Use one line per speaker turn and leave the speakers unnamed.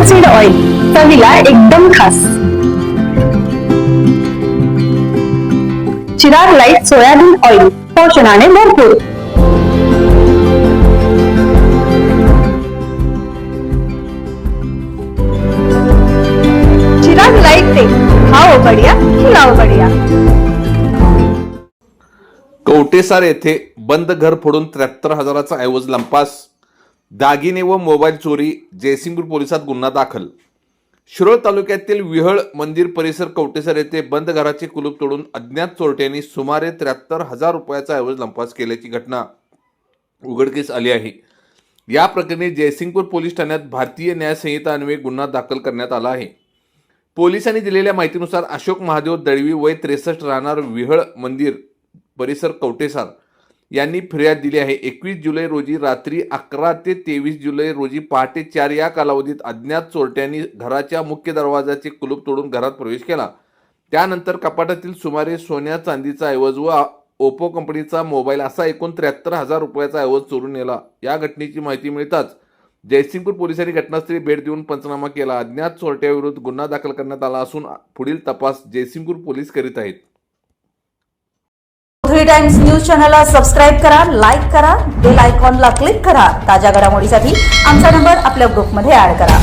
Seed oil, चवीला एकदम खास. चिराग लाईट सोयाबीन ऑइल, पोषणाने भरपूर. चिराग लाईट तेल, खाओ बढिया, खिलाओ बढिया.
कवटेसार येथे बंद घर फोडून 73,000चा ऐवज लंपास, दागिने व मोबाईल चोरी, जयसिंगपूर पोलिसात गुन्हा दाखल. शिरोळ तालुक्यातील विहळ मंदिर परिसर कवटेसार येथे बंद घराचे कुलूप तोडून अज्ञात चोरट्यांनी सुमारे 73,000 रुपयाचा ऐवज लंपास केल्याची घटना उघडकीस आली आहे. या प्रकरणी जयसिंगपूर पोलीस ठाण्यात भारतीय न्याय संहिता अन्वये गुन्हा दाखल करण्यात आला आहे. पोलिसांनी दिलेल्या माहितीनुसार अशोक महादेव दळवी वय 63 राहणार विहळ मंदिर परिसर कवटेसार यांनी फिर्याद दिली आहे. 21 जुलै रोजी रात्री 11 ते 23 जुलै रोजी पहाटे 4 या कालावधीत अज्ञात चोरट्यांनी घराच्या मुख्य दरवाजाचे कुलूप तोडून घरात प्रवेश केला. त्यानंतर कपाटातील सुमारे सोन्या चांदीचा ऐवज व ओप्पो कंपनीचा मोबाईल असा एकूण 73,000 रुपयाचा ऐवज चोरून नेला. या घटनेची माहिती मिळताच जयसिंगपूर पोलिसांनी घटनास्थळी भेट देऊन पंचनामा केला. अज्ञात चोरट्याविरुद्ध गुन्हा दाखल करण्यात आला असून पुढील तपास जयसिंगपूर पोलीस करीत आहेत.
3 टाइम्स न्यूज चॅनलला सबस्क्राईब करा, लाईक करा, बेल आयकॉनला क्लिक करा. ताज्या घडामोडीसाठी आमचा नंबर आपल्या ग्रुपमध्ये ऍड करा.